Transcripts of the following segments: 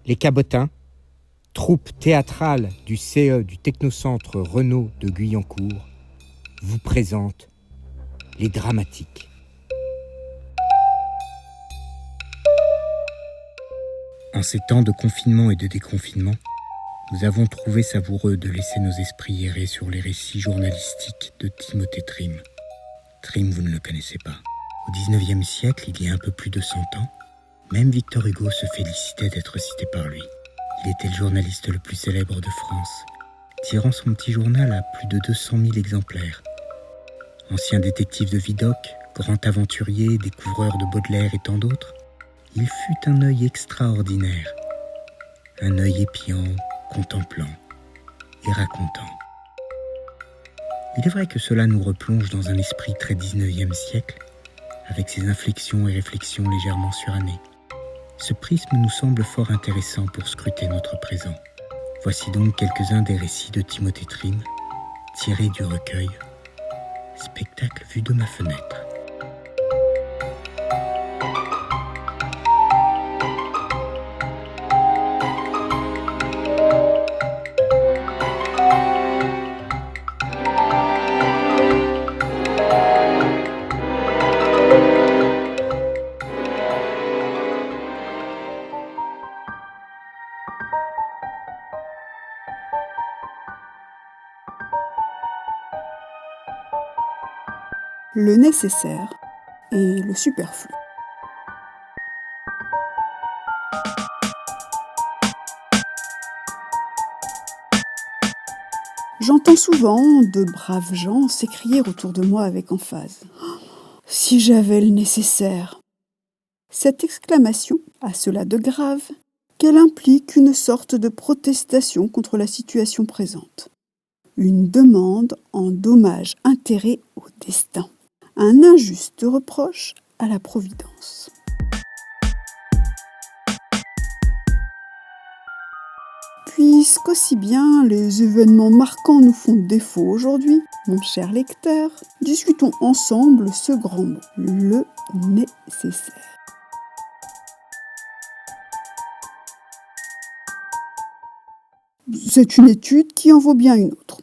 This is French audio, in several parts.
Les Cabotins, troupe théâtrale du CE du Technocentre Renaud de Guyancourt, vous présente Les Dramatiques. En ces temps de confinement et de déconfinement, nous avons trouvé savoureux de laisser nos esprits errer sur les récits journalistiques de Timothée Trim. Trim, vous ne le connaissez pas. Au XIXe siècle, il y a un peu plus de 100 ans, même Victor Hugo se félicitait d'être cité par lui. Il était le journaliste le plus célèbre de France, tirant son petit journal à plus de 200 000 exemplaires. Ancien détective de Vidocq, grand aventurier, découvreur de Baudelaire et tant d'autres, il fut un œil extraordinaire, un œil épiant, contemplant et racontant. Il est vrai que cela nous replonge dans un esprit très 19e siècle, avec ses inflexions et réflexions légèrement surannées. Ce prisme nous semble fort intéressant pour scruter notre présent. Voici donc quelques-uns des récits de Timothée Trim, tirés du recueil « Spectacle vu de ma fenêtre ». Le nécessaire et le superflu. J'entends souvent de braves gens s'écrier autour de moi avec emphase « Si j'avais le nécessaire !» Cette exclamation a cela de grave qu'elle implique une sorte de protestation contre la situation présente. Une demande en dommage-intérêt au destin. Un injuste reproche à la Providence. Puisqu'aussi bien les événements marquants nous font défaut aujourd'hui, mon cher lecteur, discutons ensemble ce grand mot, le nécessaire. C'est une étude qui en vaut bien une autre.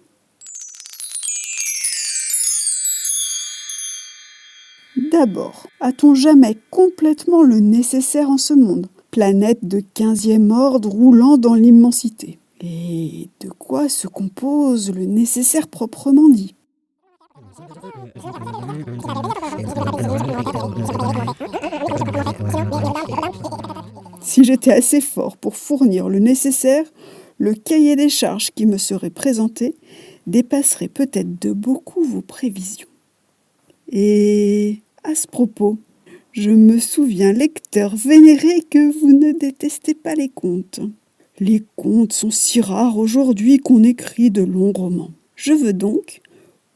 D'abord, a-t-on jamais complètement le nécessaire en ce monde ? Planète de 15e ordre roulant dans l'immensité. Et de quoi se compose le nécessaire proprement dit ? Si j'étais assez fort pour fournir le nécessaire, le cahier des charges qui me serait présenté dépasserait peut-être de beaucoup vos prévisions. Et à ce propos, je me souviens, lecteur vénéré, que vous ne détestez pas les contes. Les contes sont si rares aujourd'hui qu'on écrit de longs romans. Je veux donc,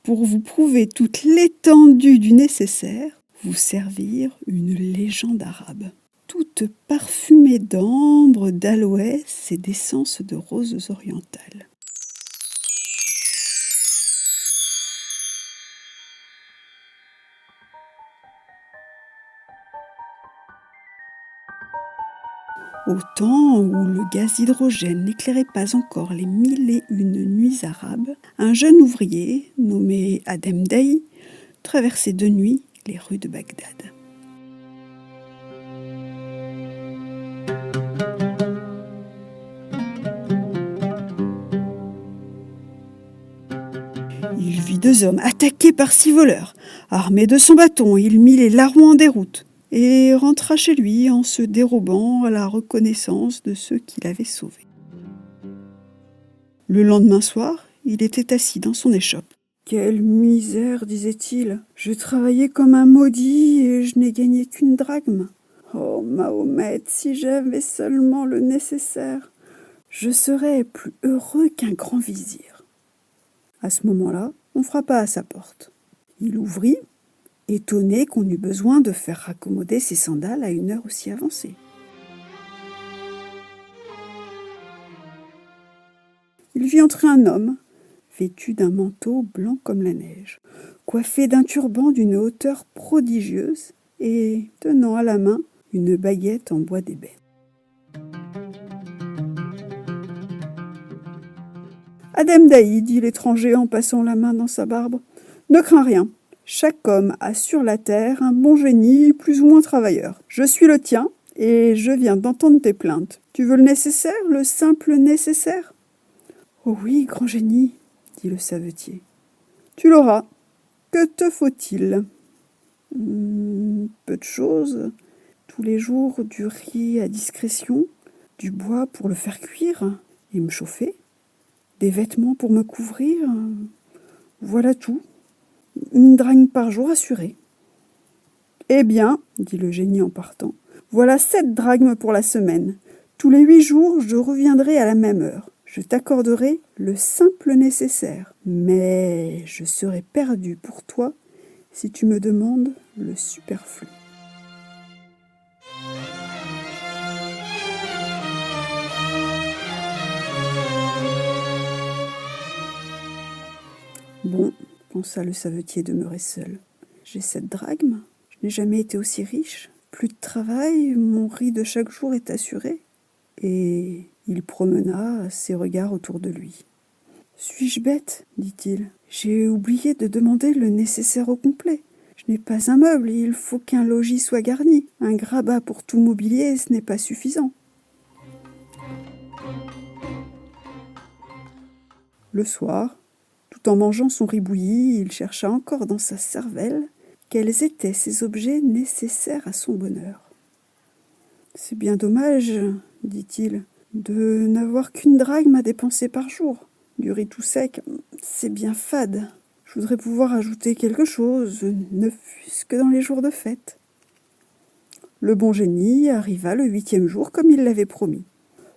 pour vous prouver toute l'étendue du nécessaire, vous servir une légende arabe, toute parfumée d'ambre, d'aloès et d'essence de roses orientales. Au temps où le gaz hydrogène n'éclairait pas encore les 1001 nuits arabes, un jeune ouvrier, nommé Adem Daï, traversait de nuit les rues de Bagdad. Il vit 2 hommes attaqués par 6 voleurs. Armé de son bâton, il mit les larrons en déroute et rentra chez lui en se dérobant à la reconnaissance de ceux qu'il avait sauvés. Le lendemain soir, il était assis dans son échoppe. « Quelle misère !» disait-il. « Je travaillais comme un maudit et je n'ai gagné qu'une drachme. Oh Mahomet, si j'avais seulement le nécessaire, je serais plus heureux qu'un grand vizir. » À ce moment-là, on frappa à sa porte. Il ouvrit, étonné qu'on eût besoin de faire raccommoder ses sandales à une heure aussi avancée. Il vit entrer un homme, vêtu d'un manteau blanc comme la neige, coiffé d'un turban d'une hauteur prodigieuse et tenant à la main une baguette en bois d'ébène. Adem-Daï, dit l'étranger en passant la main dans sa barbe, ne crains rien. Chaque homme a sur la terre un bon génie plus ou moins travailleur. Je suis le tien et je viens d'entendre tes plaintes. Tu veux le nécessaire, le simple nécessaire ? Oh oui, grand génie, dit le savetier. Tu l'auras. Que te faut-il ? Peu de choses. Tous les jours, du riz à discrétion, du bois pour le faire cuire et me chauffer, des vêtements pour me couvrir. Voilà tout. Une dragne par jour assurée. Eh bien, dit le génie en partant, voilà 7 drachmes pour la semaine. Tous les 8 jours, je reviendrai à la même heure. Je t'accorderai le simple nécessaire. Mais je serai perdu pour toi si tu me demandes le superflu. Bon, pensa le savetier demeuré seul. J'ai 7 drachmes, je n'ai jamais été aussi riche. Plus de travail, mon riz de chaque jour est assuré. Et il promena ses regards autour de lui. Suis-je bête ? dit-il. J'ai oublié de demander le nécessaire au complet. Je n'ai pas un meuble, il faut qu'un logis soit garni. Un grabat pour tout mobilier, ce n'est pas suffisant. Le soir, tout en mangeant son riz bouilli, il chercha encore dans sa cervelle quels étaient ces objets nécessaires à son bonheur. C'est bien dommage, dit-il, de n'avoir qu'une drachme à dépenser par jour. Du riz tout sec, c'est bien fade. Je voudrais pouvoir ajouter quelque chose, ne fût-ce que dans les jours de fête. Le bon génie arriva le 8e jour comme il l'avait promis.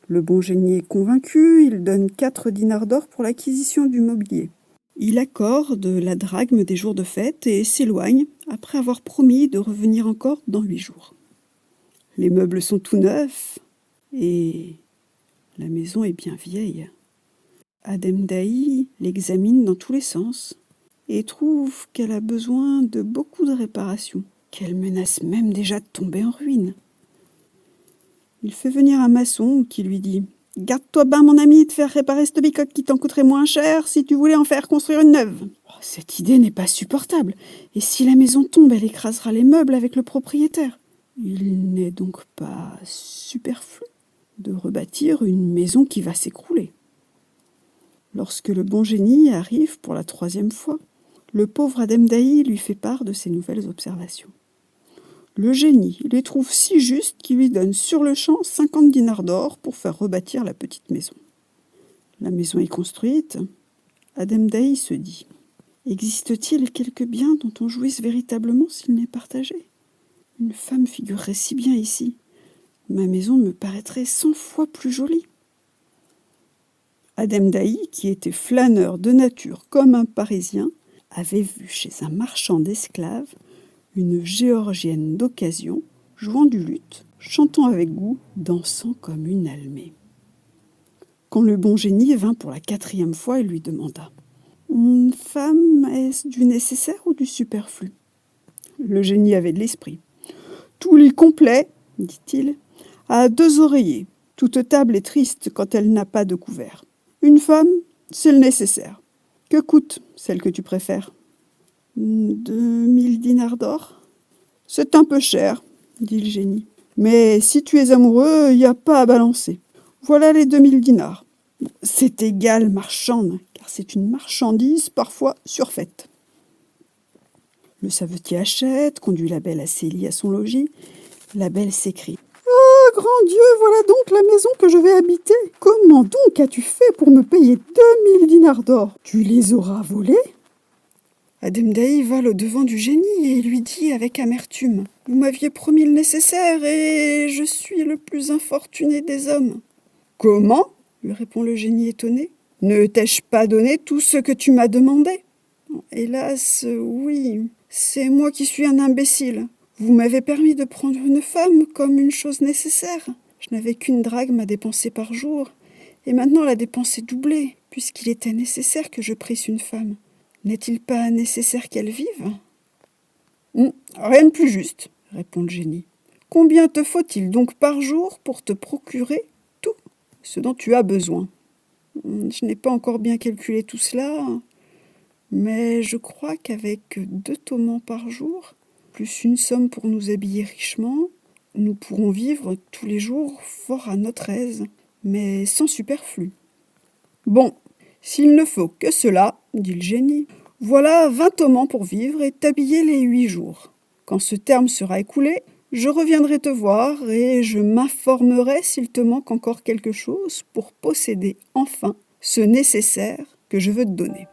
Le bon génie est convaincu, il donne 4 dinars d'or pour l'acquisition du mobilier. Il accorde la drachme des jours de fête et s'éloigne après avoir promis de revenir encore dans 8 jours. Les meubles sont tout neufs et la maison est bien vieille. Adem-Daï l'examine dans tous les sens et trouve qu'elle a besoin de beaucoup de réparations, qu'elle menace même déjà de tomber en ruine. Il fait venir un maçon qui lui dit « Garde-toi bien, mon ami, de faire réparer cette bicoque qui t'en coûterait moins cher si tu voulais en faire construire une neuve. Oh, cette idée n'est pas supportable, et si la maison tombe, elle écrasera les meubles avec le propriétaire. Il n'est donc pas superflu de rebâtir une maison qui va s'écrouler. » Lorsque le bon génie arrive pour la 3e fois, le pauvre Adem-Daï lui fait part de ses nouvelles observations. Le génie les trouve si justes qu'il lui donne sur le champ 50 dinars d'or pour faire rebâtir la petite maison. La maison est construite. Adem-Daï se dit « Existe-t-il quelque bien dont on jouisse véritablement s'il n'est partagé ? Une femme figurerait si bien ici. Ma maison me paraîtrait 100 fois plus jolie. » Adem-Daï, qui était flâneur de nature comme un Parisien, avait vu chez un marchand d'esclaves une géorgienne d'occasion, jouant du luth, chantant avec goût, dansant comme une almée. Quand le bon génie vint pour la 4e fois, il lui demanda « Une femme, est-ce du nécessaire ou du superflu ?» Le génie avait de l'esprit. « Tout lit complet, dit-il, a 2 oreillers. Toute table est triste quand elle n'a pas de couvert. Une femme, c'est le nécessaire. Que coûte celle que tu préfères ? 2000 dinars d'or ? C'est un peu cher, dit le génie. Mais si tu es amoureux, il n'y a pas à balancer. Voilà les 2000 dinars. C'est égal, marchande, car c'est une marchandise parfois surfaite. Le savetier achète, conduit la belle Acélie à son logis. La belle s'écrie. « Ah, grand Dieu, voilà donc la maison que je vais habiter. Comment donc as-tu fait pour me payer 2000 dinars d'or ? Tu les auras volés ?» Adem-Daï va au devant du génie et lui dit avec amertume « Vous m'aviez promis le nécessaire et je suis le plus infortuné des hommes. »« Comment ?» lui répond le génie étonné. « Ne t'ai-je pas donné tout ce que tu m'as demandé ?»« Hélas, oui, c'est moi qui suis un imbécile. Vous m'avez permis de prendre une femme comme une chose nécessaire. Je n'avais qu'une drachme à dépenser par jour, et maintenant la dépense est doublée, puisqu'il était nécessaire que je prisse une femme. N'est-il pas nécessaire qu'elle vive ? » Rien de plus juste, répond le génie. Combien te faut-il donc par jour pour te procurer tout ce dont tu as besoin ? Je n'ai pas encore bien calculé tout cela, mais je crois qu'avec 2 tomans par jour, plus une somme pour nous habiller richement, nous pourrons vivre tous les jours fort à notre aise, mais sans superflu. Bon, s'il ne faut que cela, dit le génie, voilà 20 tomans pour vivre et t'habiller les 8 jours. Quand ce terme sera écoulé, je reviendrai te voir et je m'informerai s'il te manque encore quelque chose pour posséder enfin ce nécessaire que je veux te donner.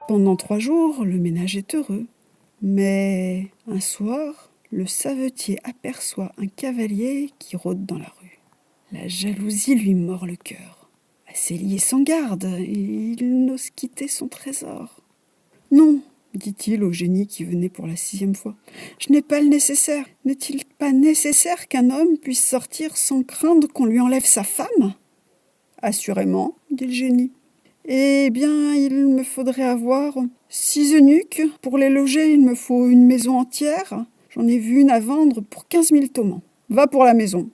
Pendant 3 jours, le ménage est heureux. Mais un soir, le savetier aperçoit un cavalier qui rôde dans la rue. La jalousie lui mord le cœur. Assez lié sans garde, il n'ose quitter son trésor. « Non, dit-il au génie qui venait pour la 6e fois, je n'ai pas le nécessaire. N'est-il pas nécessaire qu'un homme puisse sortir sans craindre qu'on lui enlève sa femme ?»« Assurément, dit le génie. Eh bien, il me faudrait avoir 6 eunuques. Pour les loger, il me faut une maison entière. J'en ai vu une à vendre pour 15 000 tomans. Va pour la maison.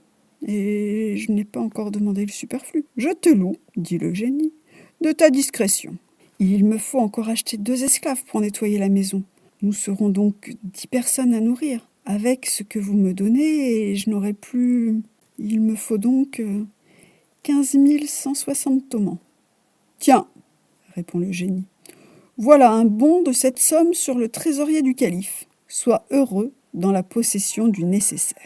Et je n'ai pas encore demandé le superflu. Je te loue, dit le génie, de ta discrétion. Il me faut encore acheter 2 esclaves pour nettoyer la maison. Nous serons donc 10 personnes à nourrir. Avec ce que vous me donnez, je n'aurai plus... Il me faut donc 15 160 tomans. Tiens, répond le génie, voilà un bon de cette somme sur le trésorier du calife. Sois heureux dans la possession du nécessaire.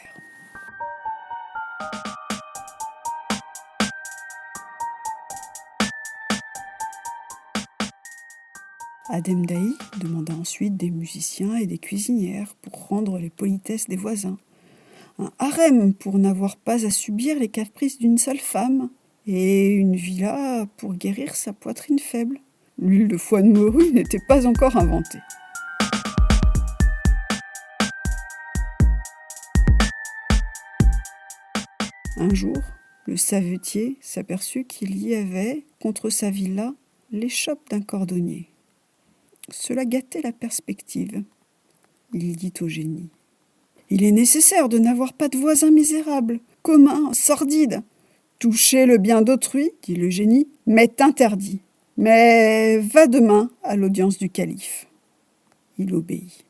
Adem-Daï demanda ensuite des musiciens et des cuisinières pour rendre les politesses des voisins, un harem pour n'avoir pas à subir les caprices d'une seule femme, et une villa pour guérir sa poitrine faible. L'huile de foie de morue n'était pas encore inventée. Un jour, le savetier s'aperçut qu'il y avait, contre sa villa, l'échoppe d'un cordonnier. Cela gâtait la perspective. Il dit au génie : « Il est nécessaire de n'avoir pas de voisins misérables, communs, sordides. Toucher le bien d'autrui, dit le génie, m'est interdit. Mais va demain à l'audience du calife. » Il obéit.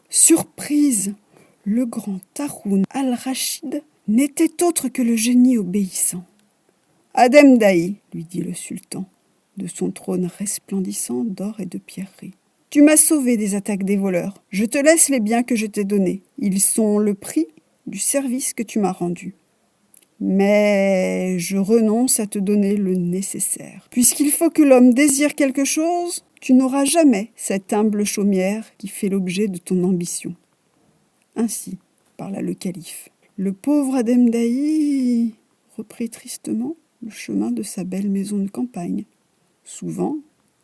Surprise! Le grand Haroun al-Rachid n'était autre que le génie obéissant. « Adem-Daï, lui dit le sultan, de son trône resplendissant d'or et de pierreries. Tu m'as sauvé des attaques des voleurs. Je te laisse les biens que je t'ai donnés. Ils sont le prix du service que tu m'as rendu. Mais je renonce à te donner le nécessaire. Puisqu'il faut que l'homme désire quelque chose, tu n'auras jamais cette humble chaumière qui fait l'objet de ton ambition. » Ainsi parla le calife. Le pauvre Adem-Daï reprit tristement le chemin de sa belle maison de campagne. Souvent,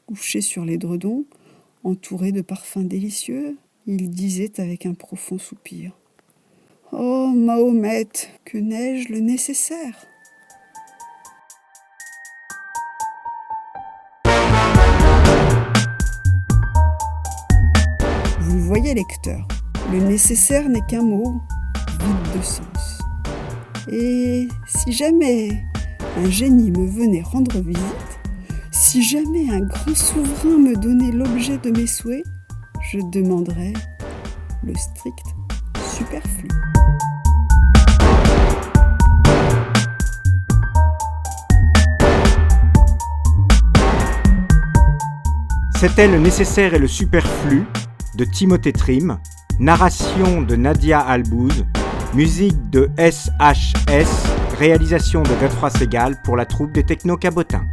couché sur l'édredon, entouré de parfums délicieux, il disait avec un profond soupir : « Oh, Mahomet, que n'ai-je le nécessaire ?» Vous le voyez, lecteur, le nécessaire n'est qu'un mot vide de sens. Et si jamais un génie me venait rendre visite, si jamais un grand souverain me donnait l'objet de mes souhaits, je demanderais le strict superflu. C'était Le nécessaire et le superflu de Timothée Trim, narration de Nadia Albouz, musique de SHS, réalisation de Godefroy Segal pour la troupe des Techno Cabotins.